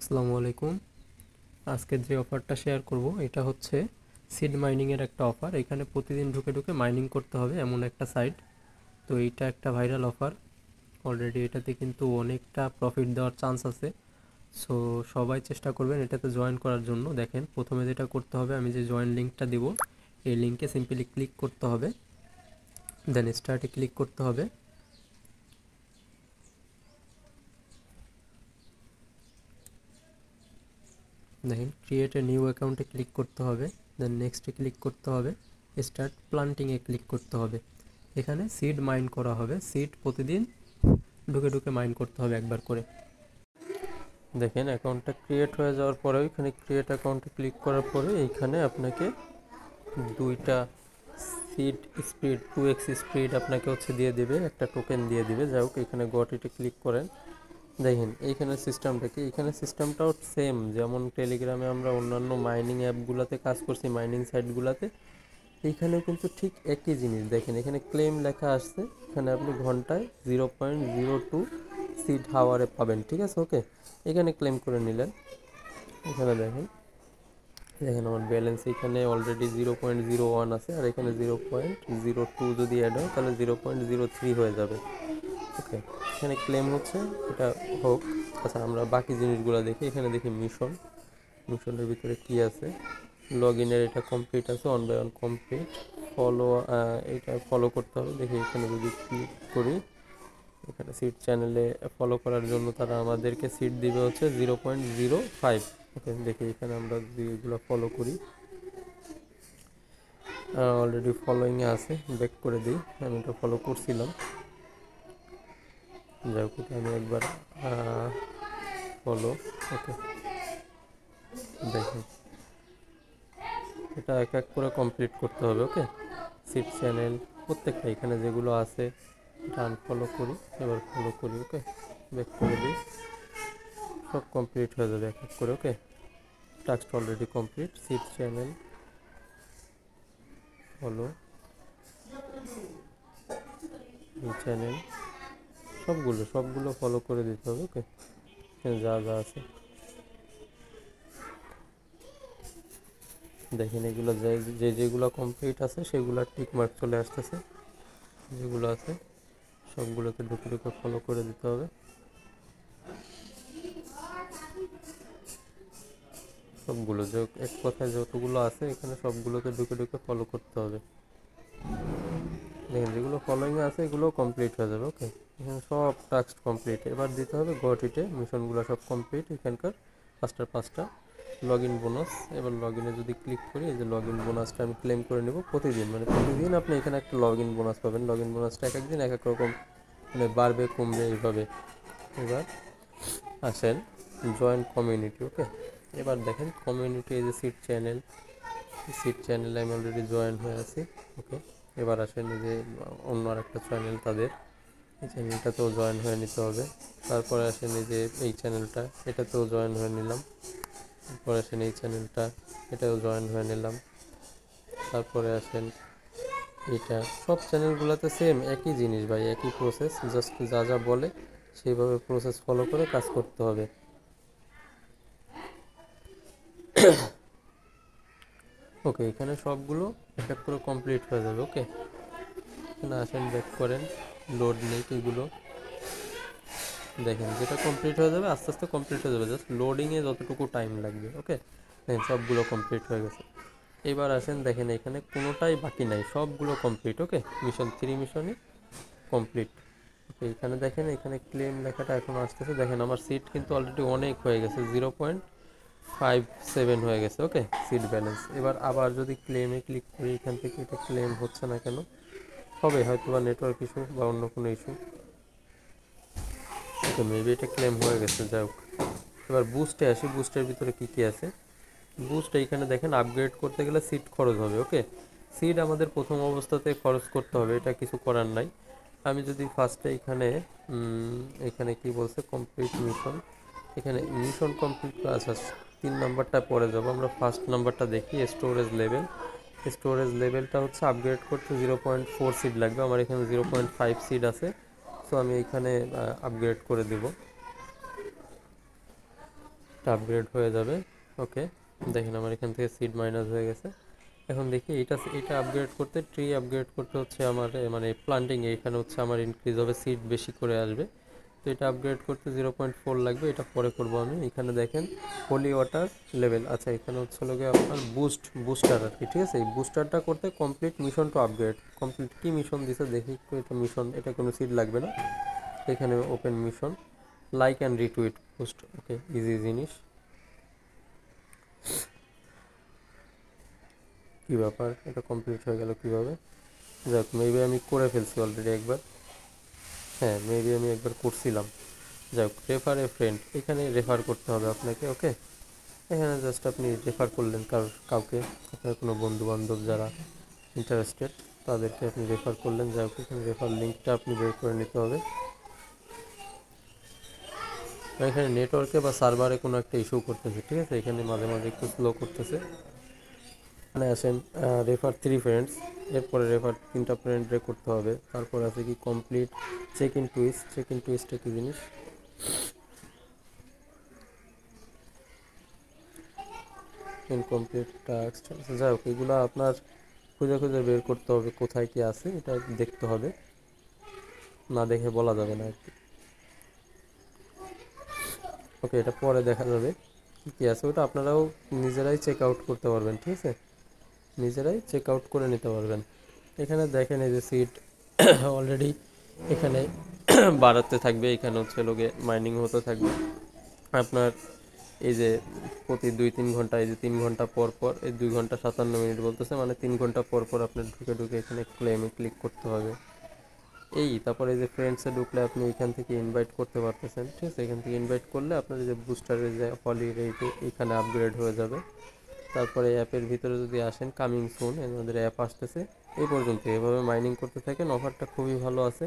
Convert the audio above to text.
আসসালামু আলাইকুম। আজকে যে অফারটা শেয়ার করব এটা হচ্ছে সিড মাইনিং এর একটা অফার। এখানে প্রতিদিন ঢুকে ঢুকে মাইনিং করতে হবে এমন একটা সাইট। তো এইটা একটা ভাইরাল অফার। অলরেডি এটাতে কিন্তু অনেকটা প্রফিট দেওয়ার চান্স আছে। সো সবাই চেষ্টা করবেন এটাতে জয়েন করার জন্য। দেখেন প্রথমে যেটা করতে হবে, আমি যে জয়েন লিঙ্কটা দিব এই লিঙ্কে সিম্পলি ক্লিক করতে হবে, দেন স্টার্টে ক্লিক করতে হবে। দেখেন ক্রিয়েট এ নিউ অ্যাকাউন্টে ক্লিক করতে হবে, দেন নেক্সটে ক্লিক করতে হবে, স্টার্ট প্লান্টিংয়ে ক্লিক করতে হবে। এখানে সিড মাইন করা হবে, সিড প্রতিদিন ঢুকে ঢুকে মাইন করতে হবে একবার করে। দেখেন অ্যাকাউন্টটা ক্রিয়েট হয়ে যাওয়ার পরে এখানে ক্রিয়েট অ্যাকাউন্টে ক্লিক করার পরে এইখানে আপনাকে দুইটা সিড স্পিড 2x স্পিড আপনাকে হচ্ছে দিয়ে দিবে, একটা টোকেন দিয়ে দিবে। যাই হোক এখানে গট ইটে ক্লিক করেন। দেখেন এইখানে সিস্টেমটা কি, এখানে সিস্টেমটাও সেম যেমন টেলিগ্রামে আমরা অন্যান্য মাইনিং অ্যাপগুলোতে কাজ করছি, মাইনিং সাইটগুলোতে, এইখানেও কিন্তু ঠিক একই জিনিস। দেখেন এখানে ক্লেম লেখা আসছে, এখানে আপনি ঘন্টায় 0.02 সিড হাওয়ারে পাবেন। ঠিক আছে, ওকে এখানে ক্লেম করে নিলেন। এখানে দেখেন দেখেন আমার ব্যালেন্স এখানে অলরেডি 0.01 আছে, আর এখানে 0.02 যদি অ্যাড হয় তাহলে 0.03 হয়ে যাবে। ওকে এখানে ক্লেম হচ্ছে, এটা হোক। আচ্ছা আমরা বাকি জিনিসগুলো দেখি। এখানে দেখি মিশনের ভিতরে কি আছে। লগ ইনের এটা কমপ্লিট আছে, 1 by 1 কমপ্লিট। ফলো, এটা ফলো করতে হবে। দেখি এখানে যদি ক্লিক করি, এখানে সিট চ্যানেলে ফলো করার জন্য তারা আমাদেরকে সিট দিবে হচ্ছে 0.05। ওকে দেখি এখানে আমরা যদি এগুলো ফলো করি, অলরেডি ফলোইংয়ে আছে, ব্যাক করে দিই। আমি এটা ফলো করছিলাম, যাই হোক আমি একবার ফলো। ওকে দেখুন এটা এক এক করে কমপ্লিট করতে হবে। ওকে সিট চ্যানেল প্রত্যেকটা এখানে যেগুলো আছে এটা আনফলো করি, এবার ফলো করি। ওকে ব্যাক করে দিই, সব কমপ্লিট হয়ে যাবে এক এক করে। Okay task already complete. সিট চ্যানেল ফলো, চ্যানেল সবগুলো ফলো করে দিতে হবে। ওকে এখানে যা যা আছে দেখেন, এগুলো যেগুলো কমপ্লিট আছে সেগুলো টিক মার্ক চলে আসতেছে, যেগুলো আছে সবগুলোকে ঢুকে ঢুকে ফলো করে দিতে হবে। সবগুলো যে এক কথায় যতগুলো আছে এখানে সবগুলোকে ঢুকে ঢুকে ফলো করতে হবে। দেখেন যেগুলো ফলোইং আছে এগুলো কমপ্লিট হয়ে যাবে। ওকে এখানে সব টাস্ক কমপ্লিট। এবার দিতে হবে গটিতে, মিশনগুলো সব কমপ্লিট এখানকার পাঁচটা লগ ইন বোনাস। এবার লগ ইনে যদি ক্লিক করি, এই যে লগ ইন বোনাসটা আমি ক্লেম করে নেব প্রতিদিন, মানে প্রতিদিন আপনি এখানে একটা লগ ইন বোনাস পাবেন। লগ ইন বোনাসটা এক একদিন এক এক রকম মানে বাড়বে কমবে এইভাবে। এবার আসেন জয়েন কমিউনিটি। ওকে এবার দেখেন কমিউনিটি, এই যে সিট চ্যানেলে আমি অলরেডি জয়েন হয়ে আছি। ওকে এবার আসেন এই যে অন্য আর একটা চ্যানেল, তাদের এই চ্যানেলটাতেও জয়েন হয়ে নিতে হবে। তারপরে আসেন এই যে এই চ্যানেলটা, এটাতেও জয়েন হয়ে নিলাম। তারপরে আসেন এই চ্যানেলটা, এটাও জয়েন হয়ে নিলাম। তারপরে আসেন এটা, সব চ্যানেলগুলোতে সেম একই জিনিস ভাই, একই প্রসেস, জাস্ট যা যা বলে সেইভাবে প্রসেস ফলো করে কাজ করতে হবে। ওকে এখানে সবগুলো এক এক করে কমপ্লিট হয়ে যাবে। ওকে এখানে আসেন, ব্যাক করেন, লোড নেই এগুলো। দেখেন যেটা কমপ্লিট হয়ে যাবে আস্তে আস্তে কমপ্লিট হয়ে যাবে, জাস্ট লোডিংয়ে যতটুকু টাইম লাগবে। ওকে দেখেন সবগুলো কমপ্লিট হয়ে গেছে। এবার আসেন দেখেন এখানে কোনোটাই বাকি নাই, সবগুলো কমপ্লিট। ওকে মিশন 3 মিশনই কমপ্লিট। ওকে এখানে দেখেন এখানে ক্লেম লেখাটা এখন আসতেছে। দেখেন আমার সিট কিন্তু অলরেডি অনেক হয়ে গেছে, 0.57 হয়ে গেছে। ওকে সিট ব্যালেন্স। এবার আবার যদি ক্লেমে ক্লিক করি, এখান থেকে এটা ক্লেম হচ্ছে না কেন, হবে হয়তো বা নেটওয়ার্ক ইস্যু বা অন্য কোনো ইস্যু। তো মেবি এটা ক্লেম হয়ে গেছে। যাই হোক এবার বুস্টে আসি, বুস্টের ভিতরে কী কী আছে। বুস্ট এইখানে দেখেন আপগ্রেড করতে গেলে সিট খরচ হবে। ওকে সিট আমাদের প্রথম অবস্থাতে খরচ করতে হবে, এটা কিছু করার নাই। আমি যদি ফার্স্টে এখানে কি বলছে কমপ্লিট মিশন, এখানে মিশন কমপ্লিট আচ্ছা 3 নাম্বারটা পরে যাবো। আমরা ফার্স্ট নাম্বারটা দেখি, স্টোরেজ লেভেলটা হচ্ছে আপগ্রেড করতে 0.4 সিট লাগবে। আমার এখানে 0.5 সিট আছে, সো আমি এখানে আপগ্রেড করে দেব। আপগ্রেড হয়ে যাবে। ওকে, দেখেন আমার এখান থেকে সিড মাইনাস হয়ে গেছে। এখন দেখি এটা আপগ্রেড করতে, ট্রি আপগ্রেড করতে হচ্ছে আমার মানে প্লান্টিং এখানে হচ্ছে আমার ইনক্রিজ হবে, সিড বেশি করে আসবে। তো এটা আপগ্রেড করতে 0.4 লাগবে, এটা পরে করবো আমি। এখানে দেখেন হোলি ওয়াটার লেভেল, আচ্ছা এখানে হচ্ছে লোকে আপনার বুস্টার আর কি, ঠিক আছে। এই বুস্টারটা করতে complete mission to upgrade, complete কি মিশন দিছে দেখি একটু। এটা মিশন, এটা কোনো সিড লাগবে না। এখানে open mission, like and retweet post, okay easy জিনিস। কী ব্যাপার, এটা কমপ্লিট হয়ে গেল কীভাবে? যাক, মেবি আমি করে ফেলছি অলরেডি একবার। হ্যাঁ, মেবি আমি একবার করছিলাম। যাক, রেফার এ ফ্রেন্ড, এখানে রেফার করতে হবে আপনাকে। ওকে, এখানে জাস্ট আপনি রেফার করলেন কাউকে, আপনার কোনো বন্ধু বান্ধব যারা ইন্টারেস্টেড, তাদেরকে আপনি রেফার করলেন। যাই হোক, এখানে রেফার লিঙ্কটা আপনি বের করে নিতে হবে। এখানে নেটওয়ার্কে বা সার্ভারে কোনো একটা ইস্যু করতেছে, ঠিক আছে, এখানে মাঝে মাঝে একটু স্লো করতেছে। এখানে আসেন রেফার 3 ফ্রেন্ডস, এরপরে রেফার 3টা ফ্রেন্ডে করতে হবে। তারপর আছে কি complete check in twist. Check in টুইস্টটা কী জিনিস? ইনকমপ্লিট টাস্ক, যাই হোক এগুলো আপনার খুঁজে খুঁজে বের করতে হবে কোথায় কি আছে, এটা দেখতে হবে, না দেখে বলা যাবে না আর কি। ওকে, এটা পরে দেখা যাবে কী কী আছে, ওটা আপনারাও নিজেরাই চেক আউট করতে পারবেন, ঠিক আছে, নিজেরাই চেক আউট করে নিতে পারবেন। এখানে দেখেন এই যে সিট অলরেডি এখানে বাড়াতে থাকবে, এখানে হচ্ছে লোকে মাইনিং হতে থাকবে আপনার। এই যে প্রতি 2-3 ঘন্টা, এই যে 3 ঘন্টা পর পর, এই 2 ঘন্টা 57 মিনিট বলতেছে, মানে 3 ঘন্টা পর পর আপনার ঢুকে ঢুকে এখানে ক্লেমে ক্লিক করতে হবে। তারপরে এই যে ফ্রেন্ডসে ঢুকলে আপনি এখান থেকে ইনভাইট করতে পারতেছেন, ঠিক আছে, এখান থেকে ইনভাইট করলে আপনার এই যে বুস্টারের যে হলি রেট এখানে আপগ্রেড হয়ে যাবে। তারপরে অ্যাপের ভিতরে যদি আসেন, কামিং সুন আমাদের অ্যাপ আসতেছে। এই পর্যন্ত এভাবে মাইনিং করতে থাকেন, অফারটা খুবই ভালো আছে।